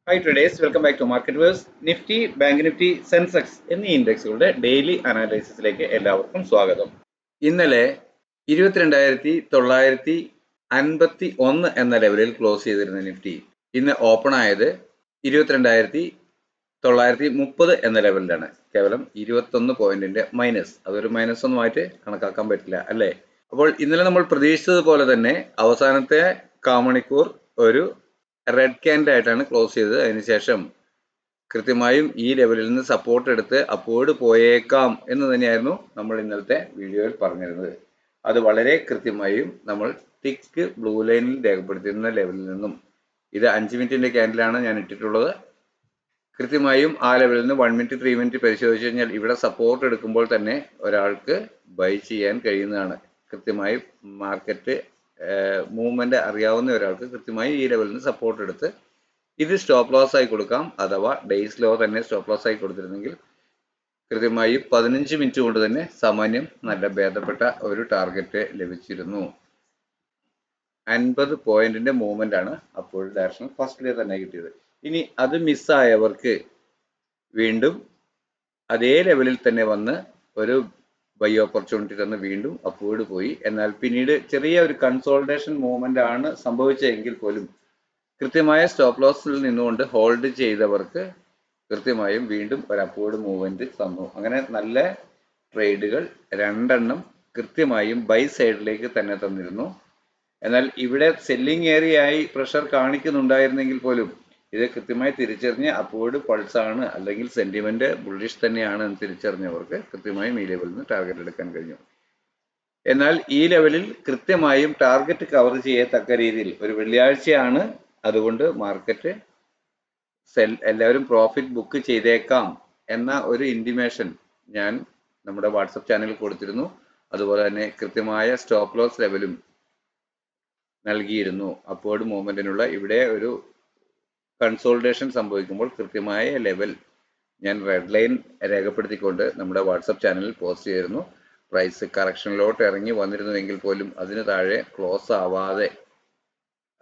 High traders, welcome back to Market Verse. Nifty, bank Nifty, Sensex എന്നീ ഇൻഡെക്സുകളുടെ daily അനാലിസിസിലേക്ക് എല്ലാവർക്കും സ്വാഗതം. ഇന്നലെ 22,951 എന്ന ലെവലിൽ ക്ലോസ് ചെയ്തിരുന്ന നിഫ്റ്റി ഇന്ന് ഓപ്പൺ ആയത് 22,930 എന്ന ലെവലിലാണ്. കേവലം 21 പോയിന്റിന്റെ മൈനസ്. അതൊരു മൈനസ് ഒന്നുമായിട്ട് കണക്കാക്കാൻ പറ്റില്ല അല്ലേ? അപ്പോൾ ഇന്നലെ നമ്മൾ പ്രതീക്ഷിച്ചതുപോലെ തന്നെ അവസാനത്തെ കാമണിക്കൂർ ഒരു റെഡ് ക്യാൻഡിൽ ആയിട്ടാണ് ക്ലോസ് ചെയ്തത്. അതിനുശേഷം കൃത്യമായും ഈ ലെവലിൽ നിന്ന് സപ്പോർട്ട് എടുത്ത് അപ്വേർഡ് പോയേക്കാം എന്ന് തന്നെയായിരുന്നു നമ്മൾ ഇന്നലത്തെ വീഡിയോയിൽ പറഞ്ഞിരുന്നത്. അത് വളരെ കൃത്യമായും നമ്മൾ തിക്ക് ബ്ലൂ ലൈനിൽ രേഖപ്പെടുത്തിയിരുന്ന ലെവലിൽ നിന്നും, ഇത് 5 മിനിറ്റിന്റെ ക്യാൻഡിലാണ് ഞാൻ ഇട്ടിട്ടുള്ളത്, കൃത്യമായും ആ ലെവലിൽ നിന്ന് 1 മിനിറ്റ് 3 മിനിറ്റ് പരിശോധിച്ച് കഴിഞ്ഞാൽ ഇവിടെ സപ്പോർട്ട് എടുക്കുമ്പോൾ തന്നെ ഒരാൾക്ക് ബൈ ചെയ്യാൻ കഴിയുന്നതാണ്. കൃത്യമായി മാർക്കറ്റ് മൂവ്മെന്റ് അറിയാവുന്ന ഒരാൾക്ക് കൃത്യമായി ഈ ലെവലിൽ നിന്ന് സപ്പോർട്ട് എടുത്ത് ഇത് സ്റ്റോപ്പ് ലോസ് ആയി കൊടുക്കാം. അഥവാ ഡേയ്സ് ലോ തന്നെ സ്റ്റോപ്പ് ലോസ് ആയി കൊടുത്തിരുന്നെങ്കിൽ കൃത്യമായി 15 മിനിറ്റ് കൊണ്ട് തന്നെ സാമാന്യം നല്ല ഭേദപ്പെട്ട ഒരു ടാർഗറ്റ് ലഭിച്ചിരുന്നു. 50 പോയിന്റിന്റെ മൂവ്മെന്റ് ആണ് അപ്പോൾ ഡയറക്ഷൻ ഫസ്റ്റ് ഡേ തന്നെ കിട്ടിയത്. ഇനി അത് മിസ്സായവർക്ക് വീണ്ടും അതേ ലെവലിൽ തന്നെ വന്ന് ഒരു ബൈ ഓപ്പർച്യൂണിറ്റി തന്ന് വീണ്ടും അപ്വേർഡ് പോയി. എന്നാൽ പിന്നീട് ചെറിയ ഒരു കൺസോൾട്ടേഷൻ മൂവ്മെന്റ് ആണ് സംഭവിച്ചതെങ്കിൽ പോലും കൃത്യമായ സ്റ്റോപ്പ് ലോസിൽ നിന്നുകൊണ്ട് ഹോൾഡ് ചെയ്തവർക്ക് കൃത്യമായും വീണ്ടും ഒരു അപ്വേർഡ് മൂവ്മെന്റ് തന്നു. അങ്ങനെ നല്ല ട്രേഡുകൾ രണ്ടെണ്ണം കൃത്യമായും ബൈ സൈഡിലേക്ക് തന്നെ തന്നിരുന്നു. എന്നാൽ ഇവിടെ സെല്ലിംഗ് ഏരിയയായി പ്രഷർ കാണിക്കുന്നുണ്ടായിരുന്നെങ്കിൽ പോലും ഇത് കൃത്യമായി തിരിച്ചറിഞ്ഞ് അപ്വേർഡ് പൾസ് ആണ്, അല്ലെങ്കിൽ സെന്റിമെന്റ് ബുള്ളിഷ് തന്നെയാണ് എന്ന് തിരിച്ചറിഞ്ഞവർക്ക് കൃത്യമായും ഈ ലെവലിൽ നിന്ന് ടാർഗറ്റ് എടുക്കാൻ കഴിഞ്ഞു. എന്നാൽ ഈ ലെവലിൽ കൃത്യമായും ടാർഗറ്റ് കവർ ചെയ്യത്തക്ക രീതിയിൽ ഒരു വെള്ളിയാഴ്ചയാണ്, അതുകൊണ്ട് മാർക്കറ്റ് എല്ലാവരും പ്രോഫിറ്റ് ബുക്ക് ചെയ്തേക്കാം എന്ന ഒരു ഇൻറ്റിമേഷൻ ഞാൻ നമ്മുടെ വാട്സപ്പ് ചാനലിൽ കൊടുത്തിരുന്നു. അതുപോലെ തന്നെ കൃത്യമായ സ്റ്റോപ്പ് ലോസ് ലെവലും നൽകിയിരുന്നു. അപ്വേർഡ് മൂവ്മെന്റിനുള്ള ഇവിടെ ഒരു കൺസോൾട്ടേഷൻ സംഭവിക്കുമ്പോൾ കൃത്യമായ ലെവൽ ഞാൻ റെഡ് ലൈൻ രേഖപ്പെടുത്തിക്കൊണ്ട് നമ്മുടെ വാട്സപ്പ് ചാനലിൽ പോസ്റ്റ് ചെയ്തിരുന്നു. പ്രൈസ് കറക്ഷനിലോട്ട് ഇറങ്ങി വന്നിരുന്നുവെങ്കിൽ പോലും അതിന് താഴെ ക്ലോസ് ആവാതെ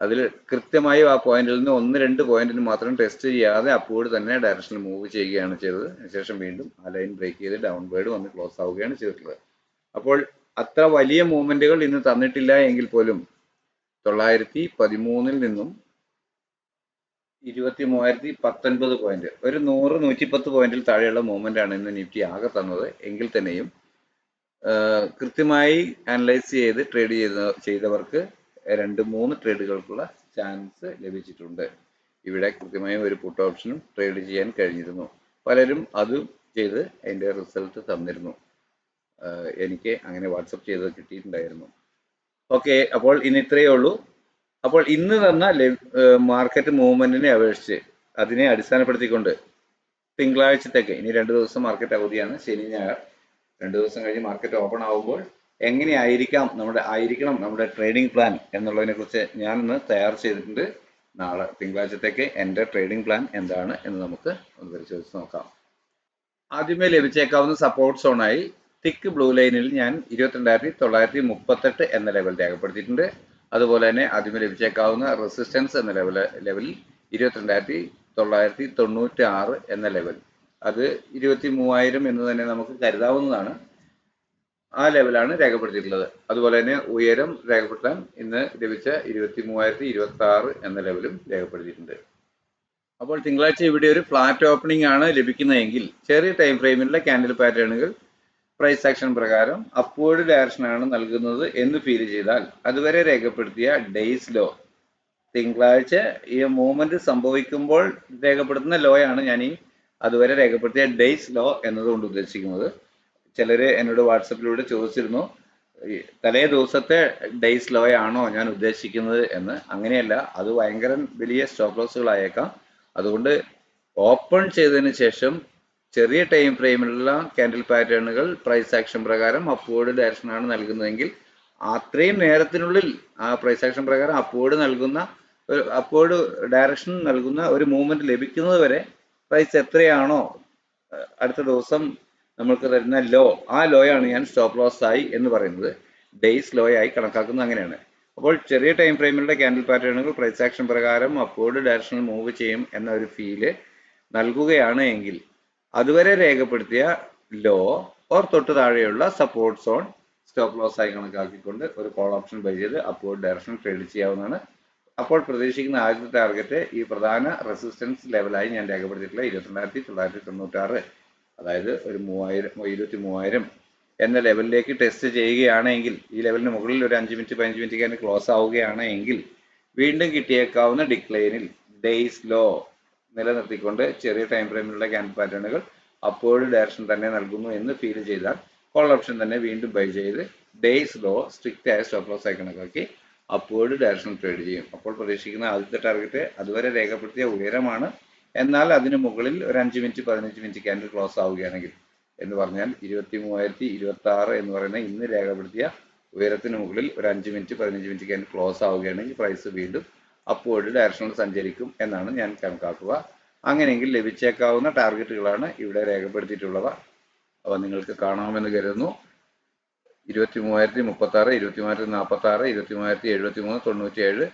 അതിൽ കൃത്യമായും ആ പോയിന്റിൽ നിന്ന് 1-2 പോയിന്റിന് മാത്രം ടെസ്റ്റ് ചെയ്യാതെ അപ്വേർഡ് തന്നെ ഡയറക്ഷനിൽ മൂവ് ചെയ്യുകയാണ് ചെയ്തത്. അതിനുശേഷം വീണ്ടും ആ ലൈൻ ബ്രേക്ക് ചെയ്ത് ഡൗൺവേർഡ് വന്ന് ക്ലോസ് ആവുകയാണ് ചെയ്തിട്ടുള്ളത്. അപ്പോൾ അത്ര വലിയ മൂവ്മെന്റുകൾ ഇന്ന് തന്നിട്ടില്ല എങ്കിൽ പോലും 913 നിന്നും 23,019 പോയിന്റ്, ഒരു 100-110 പോയിന്റിൽ താഴെയുള്ള മൂവ്മെന്റ് ആണ് ഇന്ന് നിഫ്റ്റി ആകെ തന്നത്. എങ്കിൽ തന്നെയും കൃത്യമായി അനലൈസ് ചെയ്ത് ട്രേഡ് ചെയ്തവർക്ക് 2-3 ട്രേഡുകൾക്കുള്ള ചാൻസ് ലഭിച്ചിട്ടുണ്ട്. ഇവിടെ കൃത്യമായും ഒരു പുട്ട് ഓപ്ഷനും ട്രേഡ് ചെയ്യാൻ കഴിഞ്ഞിരുന്നു. പലരും അതും ചെയ്ത് അതിൻ്റെ റിസൾട്ട് തന്നിരുന്നു. എനിക്ക് അങ്ങനെ വാട്സപ്പ് ചെയ്ത് കിട്ടിയിട്ടുണ്ടായിരുന്നു. ഓക്കെ, അപ്പോൾ ഇന്ന് ഇത്രയേ ഉള്ളൂ. അപ്പോൾ ഇന്ന് തന്ന മാർക്കറ്റ് മൂവ്മെന്റിനെ അപേക്ഷിച്ച് അതിനെ അടിസ്ഥാനപ്പെടുത്തിക്കൊണ്ട് തിങ്കളാഴ്ചത്തേക്ക്, ഇനി 2 ദിവസം മാർക്കറ്റ് അവധിയാണ്, ശനി ഞായർ, 2 ദിവസം കഴിഞ്ഞ് മാർക്കറ്റ് ഓപ്പൺ ആവുമ്പോൾ എങ്ങനെയായിരിക്കണം നമ്മുടെ ട്രേഡിംഗ് പ്ലാൻ എന്നുള്ളതിനെ കുറിച്ച് ഞാനൊന്ന് തയ്യാർ ചെയ്തിട്ടുണ്ട്. നാളെ തിങ്കളാഴ്ചത്തേക്ക് എൻ്റെ ട്രേഡിംഗ് പ്ലാൻ എന്താണ് എന്ന് നമുക്ക് ഒന്ന് പരിശോധിച്ച് നോക്കാം. ആദ്യമേ ലഭിച്ചേക്കാവുന്ന സപ്പോർട്ട് സോണായി തിക്ക് ബ്ലൂ ലൈനിൽ ഞാൻ 22,938 എന്ന ലെവൽ രേഖപ്പെടുത്തിയിട്ടുണ്ട്. അതുപോലെ തന്നെ ആദ്യമേ ലഭിച്ചേക്കാവുന്ന റെസിസ്റ്റൻസ് എന്ന ലെവലിൽ 22,996 എന്ന ലെവൽ, അത് 23,000 എന്ന് തന്നെ നമുക്ക് കരുതാവുന്നതാണ്. ആ ലെവലാണ് രേഖപ്പെടുത്തിയിട്ടുള്ളത്. അതുപോലെ തന്നെ ഉയരം രേഖപ്പെടുത്താൻ ഇന്ന് ലഭിച്ച 23,026 എന്ന ലെവലും രേഖപ്പെടുത്തിയിട്ടുണ്ട്. അപ്പോൾ തിങ്കളാഴ്ച ഇവിടെ ഒരു ഫ്ലാറ്റ് ഓപ്പണിംഗ് ആണ് ലഭിക്കുന്നതെങ്കിൽ ചെറിയ ടൈം ഫ്രെയിമിലുള്ള ക്യാൻഡിൽ പാറ്റേണുകൾ പ്രൈസ് ആക്ഷൻ പ്രകാരം അപ്വേർഡ് ഡയറക്ഷനാണ് നൽകുന്നത് എന്ന് ഫീൽ ചെയ്താൽ അതുവരെ രേഖപ്പെടുത്തിയ ഡേയ്സ് ലോ, തിങ്കളാഴ്ച ഈ മൂവ്മെന്റ് സംഭവിക്കുമ്പോൾ രേഖപ്പെടുത്തുന്ന ലോ ആണ് ഞാൻ ഈ അതുവരെ രേഖപ്പെടുത്തിയ ഡേയ്സ് ലോ എന്നതുകൊണ്ട് ഉദ്ദേശിക്കുന്നത്. ചിലര് എന്നോട് വാട്സപ്പിലൂടെ ചോദിച്ചിരുന്നു, തലേ ദിവസത്തെ ഡേയ്സ് ലോ ആണോ ഞാൻ ഉദ്ദേശിക്കുന്നത് എന്ന്. അങ്ങനെയല്ല, അത് ഭയങ്കര വലിയ സ്റ്റോപ്പ് ലോസുകളായേക്കാം. അതുകൊണ്ട് ഓപ്പൺ ചെയ്തതിന് ശേഷം ചെറിയ ടൈം ഫ്രെയിമിലുള്ള ക്യാൻഡിൽ പാറ്റേണുകൾ പ്രൈസ് ആക്ഷൻ പ്രകാരം അപ്വേർഡ് ഡയറക്ഷൻ ആണ് നൽകുന്നതെങ്കിൽ അത്രയും നേരത്തിനുള്ളിൽ ആ പ്രൈസ് ആക്ഷൻ പ്രകാരം അപ്വേർഡ് ഡയറക്ഷൻ നൽകുന്ന ഒരു മൂവ്മെന്റ് ലഭിക്കുന്നത് വരെ പ്രൈസ് എത്രയാണോ അടുത്ത ദിവസം നമ്മൾക്ക് തരുന്ന ലോ, ആ ലോയാണ് ഞാൻ സ്റ്റോപ്പ് ലോസ് ആയി എന്ന് പറയുന്നത്. ഡേയ്സ് ലോ ആയി കണക്കാക്കുന്നത് അങ്ങനെയാണ്. അപ്പോൾ ചെറിയ ടൈം ഫ്രെയിമിലുള്ള ക്യാൻഡിൽ പാറ്റേണുകൾ പ്രൈസ് ആക്ഷൻ പ്രകാരം അപ്വേർഡ് ഡയറക്ഷനിൽ മൂവ് ചെയ്യും എന്ന ഒരു ഫീല് നൽകുകയാണ് എങ്കിൽ അതുവരെ രേഖപ്പെടുത്തിയ ലോ ഓർ തൊട്ട് താഴെയുള്ള സപ്പോർട്ട് സോൺ സ്റ്റോപ്പ് ലോസ് ആയി കണക്കാക്കിക്കൊണ്ട് ഒരു കോൾ ഓപ്ഷൻ ബൈ ചെയ്ത് അപ്വേർഡ് ഡയറക്ഷനിൽ ട്രേഡ് ചെയ്യാവുന്നതാണ്. അപ്പോൾ പ്രതീക്ഷിക്കുന്ന ആദ്യത്തെ ടാർഗറ്റ് ഈ പ്രധാന റെസിസ്റ്റൻസ് ലെവലായി ഞാൻ രേഖപ്പെടുത്തിയിട്ടുള്ള 22,996, അതായത് ഒരു 23,000 എന്ന ലെവലിലേക്ക് ടെസ്റ്റ് ചെയ്യുകയാണെങ്കിൽ, ഈ ലെവലിന് മുകളിൽ ഒരു 5 മിനിറ്റ് 15 മിനിറ്റ് കഴിഞ്ഞ് ക്ലോസ് ആവുകയാണെങ്കിൽ വീണ്ടും കിട്ടിയേക്കാവുന്ന ഡിക്ലൈനിൽ ഡേയ്സ് ലോ നിലനിർത്തിക്കൊണ്ട് ചെറിയ ടൈം ഫ്രെയിമിലുള്ള ക്യാൻഡിൽ പാറ്റേണുകൾ അപ്വേർഡ് ഡയറക്ഷൻ തന്നെ നൽകുന്നു എന്ന് ഫീൽ ചെയ്താൽ കോൾ ഓപ്ഷൻ തന്നെ വീണ്ടും ബൈ ചെയ്ത് ഡേയ്സ് ലോ സ്ട്രിക്റ്റ് ആയ സ്റ്റോപ്പ് ലോസ് ആയി കണക്കാക്കി അപ്വേർഡ് ഡയറക്ഷൻ ട്രേഡ് ചെയ്യും. അപ്പോൾ പ്രതീക്ഷിക്കുന്ന ആദ്യത്തെ ടാർഗറ്റ് അതുവരെ രേഖപ്പെടുത്തിയ ഉയരമാണ്. എന്നാൽ അതിന് മുകളിൽ ഒരു 5 മിനിറ്റ് 15 മിനിറ്റ് ക്യാൻഡിൽ ക്ലോസ് ആവുകയാണെങ്കിൽ, എന്ന് പറഞ്ഞാൽ 23,026 എന്ന് പറയുന്ന ഇന്ന് രേഖപ്പെടുത്തിയ ഉയരത്തിന് മുകളിൽ ഒരു 5 മിനിറ്റ് 15 മിനിറ്റ് ക്യാൻഡിൽ ക്ലോസ് ആവുകയാണെങ്കിൽ പ്രൈസ് വീണ്ടും അപ്വേർഡ് ഡയറക്ഷനിൽ സഞ്ചരിക്കും എന്നാണ് ഞാൻ കണക്കാക്കുക. അങ്ങനെയെങ്കിൽ ലഭിച്ചേക്കാവുന്ന ടാർഗറ്റുകളാണ് ഇവിടെ രേഖപ്പെടുത്തിയിട്ടുള്ളത്. അപ്പോൾ നിങ്ങൾക്ക് കാണാമെന്ന് കരുതുന്നു. 23,036, 23,046, 23,073, 97,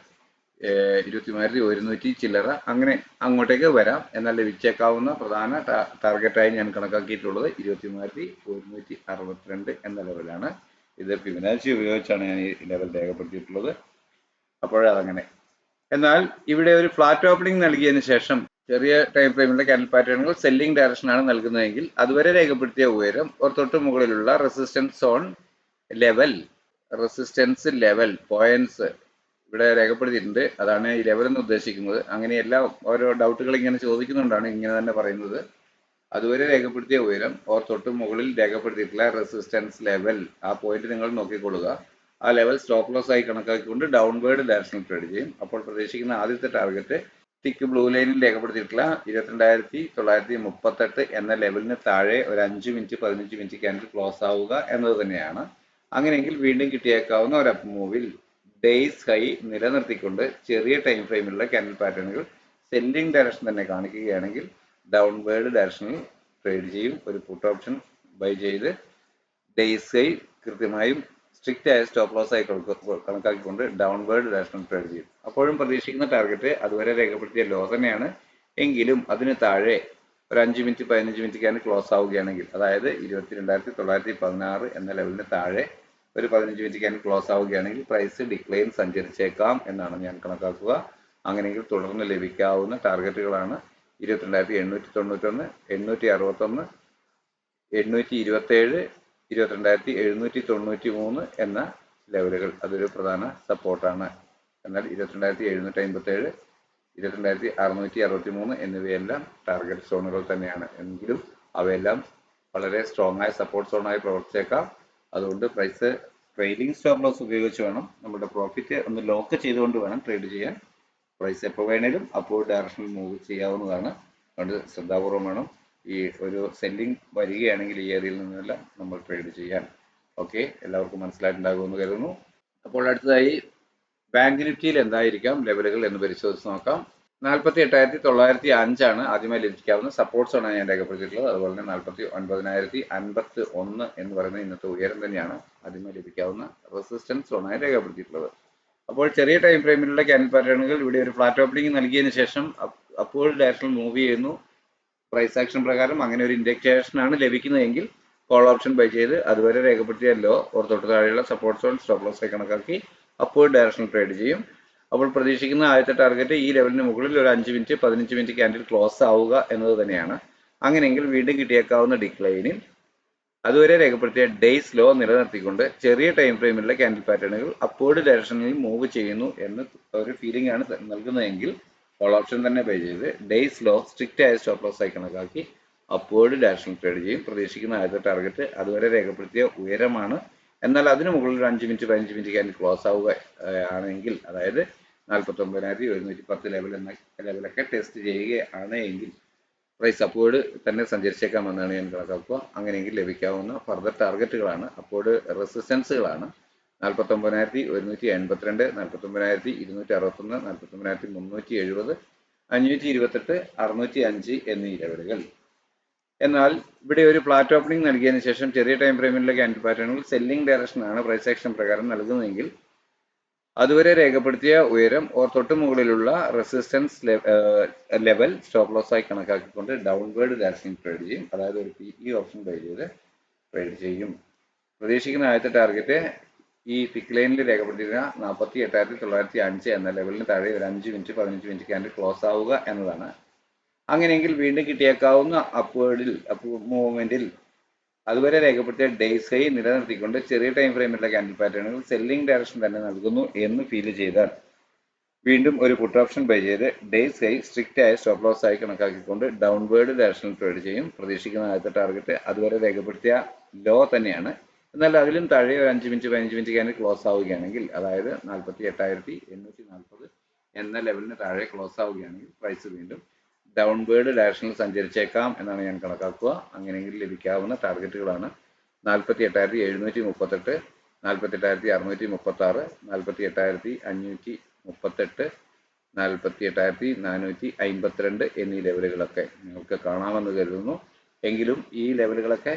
23,100 ചില്ലറ, അങ്ങനെ അങ്ങോട്ടേക്ക് വരാം. എന്നാൽ ലഭിച്ചേക്കാവുന്ന പ്രധാന ടാർഗറ്റായി ഞാൻ കണക്കാക്കിയിട്ടുള്ളത് 23,162 എന്ന ലെവലാണ്. ഇത് ഫിബൊനാച്ചി ഉപയോഗിച്ചാണ് ഞാൻ ഈ ലെവൽ രേഖപ്പെടുത്തിയിട്ടുള്ളത്. അപ്പോഴതങ്ങനെ. എന്നാൽ ഇവിടെ ഒരു ഫ്ലാറ്റ് ഓപ്പണിംഗ് നൽകിയതിന് ശേഷം ചെറിയ ടൈം ഫ്രെയിമിലെ ക്യാൻഡിൽ പാറ്റേണുകൾ സെല്ലിംഗ് ഡയറക്ഷനാണ് നൽകുന്നതെങ്കിൽ അതുവരെ രേഖപ്പെടുത്തിയ ഉയരം ഒരു തൊട്ട് മുകളിലുള്ള resistance zone resistance level points ഇവിടെ രേഖപ്പെടുത്തിയിട്ടുണ്ട്. അതാണ് ഈ ലെവൽ എന്ന് ഉദ്ദേശിക്കുന്നത്. അങ്ങനെയെല്ലാം ഓരോ ഡൗട്ടുകൾ ഇങ്ങനെ ചോദിക്കുന്നുണ്ടാണ് ഇങ്ങനെ തന്നെ പറയുന്നത്. അതുവരെ രേഖപ്പെടുത്തിയ ഉയരം ഓർ തൊട്ട് മുകളിൽ രേഖപ്പെടുത്തിയിട്ടുള്ള റെസിസ്റ്റൻസ് ലെവൽ, ആ പോയിന്റ് നിങ്ങൾ നോക്കിക്കൊള്ളുക. ആ ലെവൽ സ്റ്റോപ്പ് ലോസ് ആയി കണക്കാക്കിക്കൊണ്ട് ഡൗൺവേർഡ് ഡയറക്ഷനിൽ ട്രേഡ് ചെയ്യും. അപ്പോൾ പ്രതീക്ഷിക്കുന്ന ആദ്യത്തെ ടാർഗറ്റ് തിക്ക് ബ്ലൂ ലൈനിൽ രേഖപ്പെടുത്തിയിട്ടുള്ള 22,938 എന്ന ലെവലിന് താഴെ ഒരു 5 മിനിറ്റ് 15 മിനിറ്റ് ക്യാൻഡിൽ ക്ലോസ് ആവുക എന്നത് തന്നെയാണ്. അങ്ങനെയെങ്കിൽ വീണ്ടും കിട്ടിയേക്കാവുന്ന ഒരു അപ്പ് മൂവിൽ ഡേയ്സ് ഹൈ നിലനിർത്തിക്കൊണ്ട് ചെറിയ ടൈം ഫ്രെയിമിലുള്ള ക്യാൻഡിൽ പാറ്റേണുകൾ സെല്ലിംഗ് ഡയറക്ഷൻ തന്നെ കാണിക്കുകയാണെങ്കിൽ ഡൗൺവേർഡ് ഡയറക്ഷനിൽ ട്രേഡ് ചെയ്യും. ഒരു പുട്ട് ഓപ്ഷൻ ബൈ ചെയ്ത് ഡേയ്സ് ഹൈ കൃത്യമായും സ്ട്രിക്റ്റ് ആയ സ്റ്റോപ്പ് ലോസ് ആയി കണക്കാക്കിക്കൊണ്ട് ഡൗൺവേർഡ് ഡയറക്ഷനിൽ ട്രേഡ് ചെയ്യും. അപ്പോഴും പ്രതീക്ഷിക്കുന്ന ടാർഗറ്റ് അതുവരെ രേഖപ്പെടുത്തിയ ലോ തന്നെയാണ്. എങ്കിലും അതിന് താഴെ ഒരു 5 മിനിറ്റ് 15 മിനിറ്റ് ക്യാൻഡിൽ ക്ലോസ് ആവുകയാണെങ്കിൽ, അതായത് 22,916 എന്ന ലെവലിന് താഴെ ഒരു 15 മിനിറ്റ് ക്യാൻഡിൽ ക്ലോസ് ആവുകയാണെങ്കിൽ പ്രൈസ് ഡിക്ലൈൻ സഞ്ചരിച്ചേക്കാം എന്നാണ് ഞാൻ കണക്കാക്കുക. അങ്ങനെയെങ്കിൽ തുടർന്ന് ലഭിക്കാവുന്ന ടാർഗറ്റുകളാണ് 22,891, 861, 827, 22,793 എന്ന ലെവലുകൾ. അതൊരു പ്രധാന സപ്പോർട്ടാണ്. എന്നാൽ 22,757, 22,663 എന്നിവയെല്ലാം ടാർഗറ്റ് സോണുകൾ തന്നെയാണ്. എങ്കിലും അവയെല്ലാം വളരെ സ്ട്രോങ് ആയ സപ്പോർട്ട് സോണായി പ്രവർത്തിച്ചേക്കാം. അതുകൊണ്ട് പ്രൈസ് ട്രെയിലിംഗ് സ്റ്റോപ്പ് ലോസ് ഉപയോഗിച്ച് വേണം, നമ്മുടെ പ്രോഫിറ്റ് ഒന്ന് ലോക്ക് ചെയ്തുകൊണ്ട് വേണം ട്രേഡ് ചെയ്യാൻ. പ്രൈസ് എപ്പോൾ വേണേലും അപ്വേർഡ് ഡയറക്ഷനിൽ മൂവ് ചെയ്യാവുന്നതാണ്. അതുകൊണ്ട് ശ്രദ്ധാപൂർവം വേണം. ഈ ഒരു സെല്ലിംഗ് വരികയാണെങ്കിൽ ഈ ഏരിയയിൽ നിന്നെല്ലാം നമ്മൾ ട്രേഡ് ചെയ്യാൻ. ഓക്കെ, എല്ലാവർക്കും മനസ്സിലായിട്ടുണ്ടാകുമെന്ന് കരുതുന്നു. അപ്പോൾ അടുത്തതായി ബാങ്ക് നിഫ്റ്റിയിൽ എന്തായിരിക്കാം ലെവലുകൾ എന്ന് പരിശോധിച്ച് നോക്കാം. 48,905 ആദ്യമായി ലഭിക്കാവുന്ന സപ്പോർട്ട് സോണാണ് ഞാൻ രേഖപ്പെടുത്തിയിട്ടുള്ളത്. അതുപോലെ തന്നെ 49,051 എന്ന് പറയുന്ന ഇന്നത്തെ ഉയരം തന്നെയാണ് ആദ്യമായി ലഭിക്കാവുന്ന റെസിസ്റ്റൻസ് സോണായി രേഖപ്പെടുത്തിയിട്ടുള്ളത്. അപ്പോൾ ചെറിയ ടൈം ഫ്രെയിമിലുള്ള ക്യാൻഡിൽ പാറ്റേണുകൾ ഇവിടെ ഒരു ഫ്ലാറ്റ് ഓപ്പണിംഗ് നൽകിയതിന് ശേഷം അപ്വേർഡ് ഡയറക്ഷനിൽ മൂവ് ചെയ്യുന്നു. പ്രൈസ് ആക്ഷൻ പ്രകാരം അങ്ങനെ ഒരു ഇൻഡിക്കേഷനാണ് ലഭിക്കുന്നതെങ്കിൽ കോൾ ഓപ്ഷൻ ബൈ ചെയ്ത് അതുവരെ രേഖപ്പെടുത്തിയ ലോ ഓർ തൊട്ട് താഴെയുള്ള സപ്പോർട്ട് സോൺ സ്റ്റോപ്പ് ലോസ് ആയി കണക്കാക്കി അപ്വേർഡ് ഡയറക്ഷനിൽ ട്രേഡ് ചെയ്യും. അപ്പോൾ പ്രതീക്ഷിക്കുന്ന ആദ്യത്തെ ടാർഗറ്റ് ഈ ലെവലിന് മുകളിൽ ഒരു 5 മിനിറ്റ് 15 മിനിറ്റ് ക്യാൻഡിൽ ക്ലോസ് ആവുക എന്നത് തന്നെയാണ്. അങ്ങനെയെങ്കിൽ വീണ്ടും കിട്ടിയേക്കാവുന്ന ഡിക്ലൈനിൽ അതുവരെ രേഖപ്പെടുത്തിയ ഡേയ്സ് ലോ നിലനിർത്തിക്കൊണ്ട് ചെറിയ ടൈം ഫ്രെയിമിലുള്ള ക്യാൻഡിൽ പാറ്റേണുകൾ അപ്വേർഡ് ഡയറക്ഷനിൽ മൂവ് ചെയ്യുന്നു എന്ന് ഒരു ഫീലിംഗ് ആണ് നൽകുന്നതെങ്കിൽ കോൾ ഓപ്ഷൻ തന്നെ ബൈ ചെയ്ത് ഡേയ്സ് ലോ സ്ട്രിക്റ്റ് ആയ സ്റ്റോപ്പ് ലോസ് ആയി കണക്കാക്കി അപ്വേർഡ് ഡയറക്ഷനിൽ ട്രേഡ് ചെയ്യും. പ്രതീക്ഷിക്കുന്ന ആദ്യത്തെ ടാർഗറ്റ് അതുവരെ രേഖപ്പെടുത്തിയ ഉയരമാണ്. എന്നാൽ അതിന് മുകളിൽ ഒരു 5 മിനിറ്റ് 15 മിനിറ്റ് ക്യാൻഡിൽ ക്ലോസ് ആവുക ആണെങ്കിൽ, അതായത് 49,110 ലെവൽ എന്ന ലെവലൊക്കെ ടെസ്റ്റ് ചെയ്യുകയാണ് എങ്കിൽ പ്രൈസ് അപ്വേർഡ് തന്നെ സഞ്ചരിച്ചേക്കാമെന്നാണ് ഞാൻ കണക്കാക്കുക. അങ്ങനെയെങ്കിൽ ലഭിക്കാവുന്ന ഫർദർ ടാർഗറ്റുകളാണ്, അപ്വേർഡ് റെസിസ്റ്റൻസുകളാണ് 49,182, 49,261, 49,370, 528, 605 എന്നീ ലെവലുകൾ. എന്നാൽ ഇവിടെ ഒരു ഫ്ലാറ്റ് ഓപ്പണിംഗ് നൽകിയതിനു ശേഷം ചെറിയ ടൈം ഫ്രെയിമിലുള്ള ക്യാൻഡിൽ പാറ്റേണുകൾ സെല്ലിംഗ് ഡയറക്ഷനാണ് പ്രൈസ് ആക്ഷൻ പ്രകാരം നൽകുന്നതെങ്കിൽ അതുവരെ രേഖപ്പെടുത്തിയ ഉയരം ഓർ തൊട്ട് മുകളിലുള്ള റെസിസ്റ്റൻസ് ലെവൽ സ്റ്റോപ്പ് ലോസ് ആയി കണക്കാക്കിക്കൊണ്ട് ഡൗൺവേർഡ് ഡയറക്ഷനിൽ ട്രേഡ് ചെയ്യും. അതായത് ഒരു PE ഓപ്ഷൻ ബൈ ചെയ്ത് ട്രേഡ് ചെയ്യും. പ്രതീക്ഷിക്കുന്ന ആദ്യത്തെ ടാർഗറ്റ് ഈ തിക്ക് ലൈനിൽ രേഖപ്പെടുത്തിയിരുന്ന 48,905 എന്ന ലെവലിന് താഴെ ഒരു 5 മിനിറ്റ് 15 മിനിറ്റ് ക്യാൻഡിൽ ക്ലോസ് ആവുക എന്നതാണ്. അങ്ങനെയെങ്കിൽ വീണ്ടും കിട്ടിയേക്കാവുന്ന അപ്പ് മൂവ്മെന്റിൽ അതുവരെ രേഖപ്പെടുത്തിയ ഡേയ്സ് ഹൈ നിലനിർത്തിക്കൊണ്ട് ചെറിയ ടൈം ഫ്രെയിമിലുള്ള ക്യാൻഡിൽ പാറ്റേണുകൾ സെല്ലിംഗ് ഡയറക്ഷൻ തന്നെ നൽകുന്നു എന്ന് ഫീൽ ചെയ്താൽ വീണ്ടും ഒരു പുട്ട് ഓപ്ഷൻ ബൈ ചെയ്ത് ഡേയ്സ് ഹൈ സ്ട്രിക്റ്റ് ആയ സ്റ്റോപ്പ് ലോസ് ആയി കണക്കാക്കിക്കൊണ്ട് ഡൗൺവേർഡ് ഡയറക്ഷനിൽ ട്രേഡ് ചെയ്യും. പ്രതീക്ഷിക്കുന്ന ആദ്യത്തെ ടാർഗറ്റ് അതുവരെ രേഖപ്പെടുത്തിയ ലോ തന്നെയാണ്. എന്നാൽ അതിലും താഴെ ഒരു 5 മിനിറ്റ് 15 മിനിറ്റ് ക്യാൻഡിൽ ക്ലോസ് ആവുകയാണെങ്കിൽ, അതായത് 48,840 എന്ന ലെവലിന് താഴെ ക്ലോസ് ആവുകയാണെങ്കിൽ പ്രൈസ് വീണ്ടും ഡൗൺവേർഡ് ഡയറക്ഷനിൽ സഞ്ചരിച്ചേക്കാം എന്നാണ് ഞാൻ കണക്കാക്കുക. അങ്ങനെയെങ്കിൽ ലഭിക്കാവുന്ന ടാർഗറ്റുകളാണ് 48,738, 48,636, 48,538, 48,452 എന്നീ ലെവലുകളൊക്കെ നിങ്ങൾക്ക് കാണാമെന്ന് കരുതുന്നു. എങ്കിലും ഈ ലെവലുകളൊക്കെ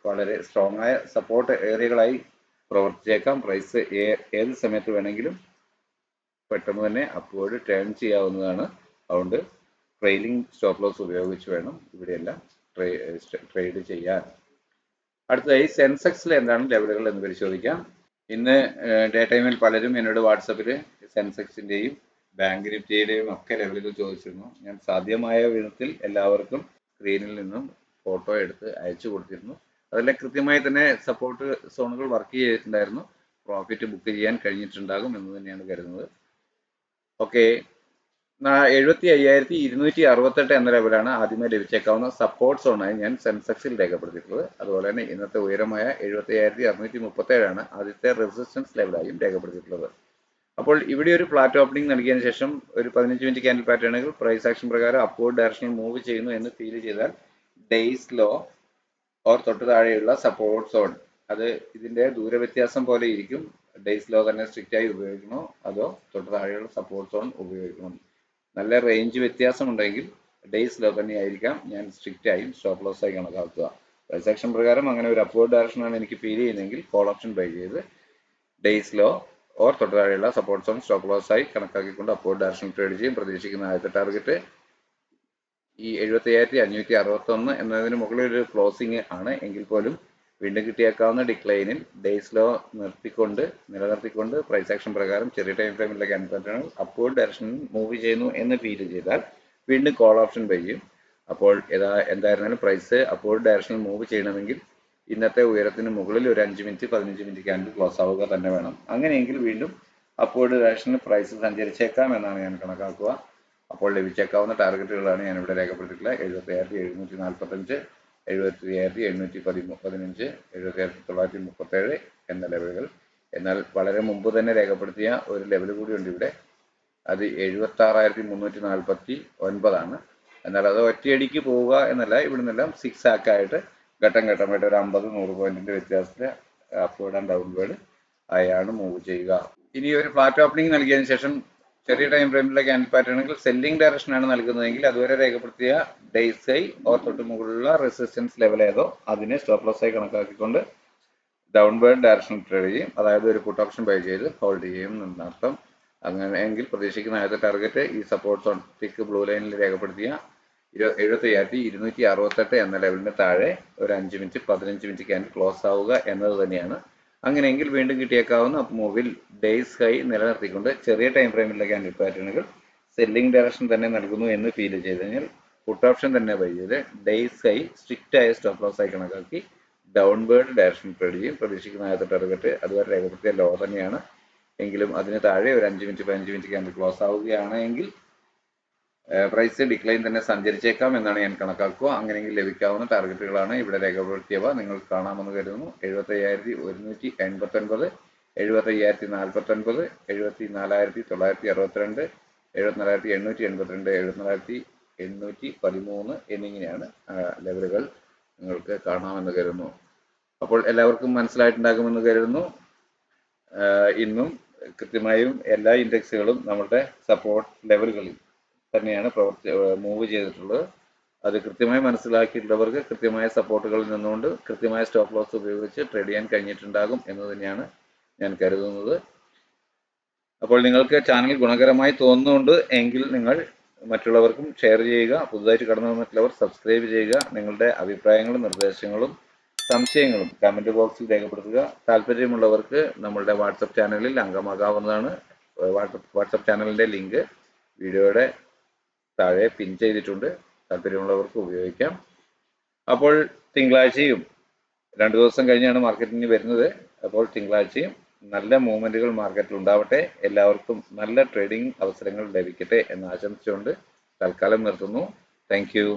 വളരെ സ്ട്രോങ് ആയ സപ്പോർട്ട് ഏരിയകളായി പ്രവർത്തിച്ചേക്കാം. പ്രൈസ് ഏത് സമയത്ത് വേണമെങ്കിലും പെട്ടെന്ന് തന്നെ അപ്വേർഡ് ടേൺ ചെയ്യാവുന്നതാണ്. അതുകൊണ്ട് ട്രെയിലിംഗ് സ്റ്റോപ്പ് ലോസ് ഉപയോഗിച്ച് വേണം ഇവിടെയെല്ലാം ട്രേഡ് ചെയ്യാൻ. അടുത്തതായി സെൻസെക്സിൽ എന്താണ് ലെവലുകൾ എന്ന് പരിശോധിക്കാം. ഇന്ന് ഡേ ടൈമിൽ പലരും എന്നോട് വാട്സപ്പിൽ സെൻസെക്സിൻ്റെയും ബാങ്ക് നിഫ്റ്റിയുടെയും ഒക്കെ ലെവലുകൾ ചോദിച്ചിരുന്നു. ഞാൻ സാധ്യമായ വിധത്തിൽ എല്ലാവർക്കും സ്ക്രീനിൽ നിന്നും ഫോട്ടോ എടുത്ത് അയച്ചു കൊടുത്തിരുന്നു. അതെല്ലാം കൃത്യമായി തന്നെ സപ്പോർട്ട് സോണുകൾ വർക്ക് ചെയ്തിട്ടുണ്ടായിരുന്നു. പ്രോഫിറ്റ് ബുക്ക് ചെയ്യാൻ കഴിഞ്ഞിട്ടുണ്ടാകും എന്ന് തന്നെയാണ് കരുതുന്നത്. ഓക്കെ, 75,268 എന്ന ലെവലാണ് ആദ്യമേ ലഭിച്ചേക്കാവുന്ന സപ്പോർട്ട് സോണായി ഞാൻ സെൻസെക്സിൽ രേഖപ്പെടുത്തിയിട്ടുള്ളത്. അതുപോലെ തന്നെ ഇന്നത്തെ ഉയരമായ 75,637 ആദ്യത്തെ റെസിസ്റ്റൻസ് ലെവലായും രേഖപ്പെടുത്തിയിട്ടുള്ളത്. അപ്പോൾ ഇവിടെ ഒരു ഫ്ലാറ്റ് ഓപ്പണിംഗ് നൽകിയതിനു ശേഷം ഒരു 15 മിനിറ്റ് ക്യാൻഡിൽ പാറ്റേണുകൾ പ്രൈസ് ആക്ഷൻ പ്രകാരം അപ്വേർഡ് ഡയറക്ഷനിൽ മൂവ് ചെയ്യുന്നു എന്ന് ഫീൽ ചെയ്താൽ ഡേയ്സ് ലോ ഓർ തൊട്ട് താഴെയുള്ള സപ്പോർട്ട് സോൺ, അത് ഇതിന്റെ ദൂരവ്യത്യാസം പോലെ ഇരിക്കും. ഡേയ്സ് ലോ തന്നെ സ്ട്രിക്റ്റ് ആയി ഉപയോഗിക്കണോ അതോ തൊട്ട് താഴെയുള്ള സപ്പോർട്ട് സോൺ ഉപയോഗിക്കണം? നല്ല റേഞ്ച് വ്യത്യാസം ഉണ്ടെങ്കിൽ ഡേയ്സ് ലോ തന്നെ ആയിരിക്കാം ഞാൻ സ്ട്രിക്റ്റ് ആയും സ്റ്റോപ്പ് ലോസ് ആയി കണക്കാക്കുക. പ്രൈസ് ആക്ഷൻ പ്രകാരം അങ്ങനെ ഒരു അപ്വേർഡ് ഡയറക്ഷനാണ് എനിക്ക് ഫീൽ ചെയ്യുന്നതെങ്കിൽ കോൾ ഓപ്ഷൻ ബൈ ചെയ്ത് ഡേയ്സ് ലോ ഓർ തൊട്ട് താഴെയുള്ള സപ്പോർട്ട് സോൺ സ്റ്റോപ്പ് ലോസ് ആയി കണക്കാക്കിക്കൊണ്ട് അപ്വേർഡ് ഡയറക്ഷൻ ട്രേഡ് ചെയ്യും. പ്രതീക്ഷിക്കുന്ന ആദ്യത്തെ ടാർഗറ്റ് ഈ 75,561 എന്നതിന് മുകളിൽ ഒരു ക്ലോസിംഗ് ആണ് എങ്കിൽ പോലും വീണ്ടും കിട്ടിയേക്കാവുന്ന ഡിക്ലൈനിൽ ഡേയ്സ് ലോ നിലനിർത്തിക്കൊണ്ട് പ്രൈസ് ആക്ഷൻ പ്രകാരം ചെറിയ ടൈം ഫ്രെയിമിലെ ക്യാൻഡിൽ പാറ്റേണുകൾ അപ്വേർഡ് ഡയറക്ഷനിൽ മൂവ് ചെയ്യുന്നു എന്ന് ഫീൽ ചെയ്താൽ വീണ്ടും കോൾ ഓപ്ഷൻ ബൈ ചെയ്യും. അപ്പോൾ എന്തായിരുന്നാലും പ്രൈസ് അപ്വേർഡ് ഡയറക്ഷനിൽ മൂവ് ചെയ്യണമെങ്കിൽ ഇന്നത്തെ ഉയരത്തിന് മുകളിൽ ഒരു 5 മിനിറ്റ് 15 മിനിറ്റ് ക്യാൻഡിൽ ക്ലോസ് ആവുക തന്നെ വേണം. അങ്ങനെയെങ്കിൽ വീണ്ടും അപ്വേർഡ് ഡയറക്ഷനിൽ പ്രൈസ് സഞ്ചരിച്ചേക്കാം എന്നാണ് ഞാൻ കണക്കാക്കുക. അപ്പോൾ ലഭിച്ചേക്കാവുന്ന ടാർഗറ്റുകളാണ് ഞാനിവിടെ രേഖപ്പെടുത്തിയിട്ടുള്ളത്. 77,145, 73,815, 77,937 എന്ന ലെവലുകൾ. എന്നാൽ വളരെ മുമ്പ് തന്നെ രേഖപ്പെടുത്തിയ ഒരു ലെവൽ കൂടിയുണ്ട് ഇവിടെ. അത് 76,349 എന്നാൽ അത് ഒറ്റയടിക്ക് പോവുക എന്നല്ല, ഇവിടെ നിന്നെല്ലാം സിക്സ് ആക്കായിട്ട് ഘട്ടം ഘട്ടമായിട്ട് ഒരു 50-100 പോയിന്റിന്റെ വ്യത്യാസത്തിൽ അപ്വേർഡ് ആൻഡ് ഡൗൺവേർഡ് ആയാണ് മൂവ് ചെയ്യുക. ഇനി ഒരു ഫ്ലാറ്റ് ഓപ്പണിംഗ് നൽകിയതിനു ശേഷം ചെറിയ ടൈം ഫ്രെയിമിലെ ക്യാൻഡിൽ പാറ്റേണുകൾ സെല്ലിംഗ് ഡയറക്ഷനാണ് നൽകുന്നതെങ്കിൽ അതുവരെ രേഖപ്പെടുത്തിയ ഡേയ്സ് ഹൈ ഓർ തൊട്ട് മുകളിലുള്ള റെസിസ്റ്റൻസ് ലെവൽ ഏതോ അതിനെ സ്റ്റോപ്പ് ലോസ് ആയി കണക്കാക്കിക്കൊണ്ട് ഡൗൺവേർഡ് ഡയറക്ഷൻ ട്രേഡ് ചെയ്യും. അതായത് ഒരു പുട്ട് ഓപ്ഷൻ ബൈ ചെയ്ത് ഹോൾഡ് ചെയ്യും എന്നർത്ഥം. അങ്ങനെയെങ്കിൽ പ്രതീക്ഷിക്കുന്ന ആദ്യത്തെ ടാർഗറ്റ് ഈ സപ്പോർട്ട് സോൺ തിക്ക് ബ്ലൂ ലൈനിൽ രേഖപ്പെടുത്തിയ 75,268 എന്ന ലെവലിന് താഴെ ഒരു 5 മിനിറ്റ് 15 മിനിറ്റ് ക്യാൻഡിൽ ക്ലോസ് ആവുക എന്നത് തന്നെയാണ്. അങ്ങനെയെങ്കിൽ വീണ്ടും കിട്ടിയേക്കാവുന്ന അപ്പ് മൂവിൽ ഡേയ്സ് ഹൈ നിലനിർത്തിക്കൊണ്ട് ചെറിയ ടൈം ഫ്രെയിമിലെ ക്യാൻഡിൽ പാറ്റേണുകൾ സെല്ലിംഗ് ഡയറക്ഷൻ തന്നെ നൽകുന്നു എന്ന് ഫീൽ ചെയ്ത് കഴിഞ്ഞാൽ പുട്ട് ഓപ്ഷൻ തന്നെ ബൈ ചെയ്ത് ഡേയ്സ് ഹൈ സ്ട്രിക്റ്റ് ആയ സ്റ്റോപ്പ് ലോസ് ആയി കണക്കാക്കി ഡൗൺവേർഡ് ഡയറക്ഷൻ ട്രേഡ് ചെയ്യും. പ്രതീക്ഷിക്കുന്ന ആദ്യത്തെ ടാർഗറ്റ് അതുവരെ രേഖപ്പെടുത്തിയ ലോ തന്നെയാണ്. എങ്കിലും അതിന് താഴെ ഒരു 5 മിനിറ്റ് 15 മിനിറ്റ് ക്യാൻഡിൽ ക്ലോസ് ആവുകയാണെങ്കിൽ പ്രൈസ് ഡിക്ലൈൻ തന്നെ സഞ്ചരിച്ചേക്കാം എന്നാണ് ഞാൻ കണക്കാക്കുക. അങ്ങനെയെങ്കിൽ ലഭിക്കാവുന്ന ടാർഗറ്റുകളാണ് ഇവിടെ രേഖപ്പെടുത്തിയവ. നിങ്ങൾക്ക് കാണാമെന്ന് കരുതുന്നു. 75,189, 75,049, 74,962, 74,882, 74,813 എന്നിങ്ങനെയാണ് ലെവലുകൾ നിങ്ങൾക്ക് കാണാമെന്ന് കരുതുന്നു. അപ്പോൾ എല്ലാവർക്കും മനസ്സിലായിട്ടുണ്ടാകുമെന്ന് കരുതുന്നു. ഇന്നും കൃത്യമായും എല്ലാ ഇൻഡെക്സുകളും നമ്മുടെ സപ്പോർട്ട് ലെവലുകളിൽ തന്നെയാണ് മൂവ് ചെയ്തിട്ടുള്ളത്. അത് കൃത്യമായി മനസ്സിലാക്കിയിട്ടുള്ളവർക്ക് കൃത്യമായ സപ്പോർട്ടുകളിൽ നിന്നുകൊണ്ട് കൃത്യമായ സ്റ്റോപ്പ് ലോസ് ഉപയോഗിച്ച് ട്രേഡ് ചെയ്യാൻ കഴിഞ്ഞിട്ടുണ്ടാകും എന്ന് തന്നെയാണ് ഞാൻ കരുതുന്നത്. അപ്പോൾ നിങ്ങൾക്ക് ചാനൽ ഗുണകരമായി തോന്നുന്നുണ്ട് എങ്കിൽ നിങ്ങൾ മറ്റുള്ളവർക്കും ഷെയർ ചെയ്യുക. പുതുതായിട്ട് കടന്നു വന്നിട്ടുള്ളവർ സബ്സ്ക്രൈബ് ചെയ്യുക. നിങ്ങളുടെ അഭിപ്രായങ്ങളും നിർദ്ദേശങ്ങളും സംശയങ്ങളും കമൻറ്റ് ബോക്സിൽ രേഖപ്പെടുത്തുക. താല്പര്യമുള്ളവർക്ക് നമ്മളുടെ വാട്സപ്പ് ചാനലിൽ അംഗമാകാവുന്നതാണ്. വാട്സപ്പ് ചാനലിൻ്റെ ലിങ്ക് വീഡിയോയുടെ താഴെ പിൻ ചെയ്തിട്ടുണ്ട്. താല്പര്യമുള്ളവർക്ക് ഉപയോഗിക്കാം. അപ്പോൾ തിങ്കളാഴ്ചയും 2 ദിവസം കഴിഞ്ഞാണ് മാർക്കറ്റിന് വരുന്നത്. അപ്പോൾ തിങ്കളാഴ്ചയും നല്ല മൂവ്മെൻറ്റുകൾ മാർക്കറ്റിൽ ഉണ്ടാവട്ടെ. എല്ലാവർക്കും നല്ല ട്രേഡിംഗ് അവസരങ്ങൾ ലഭിക്കട്ടെ എന്ന് ആശംസിച്ചുകൊണ്ട് തൽക്കാലം നിർത്തുന്നു. Thank you.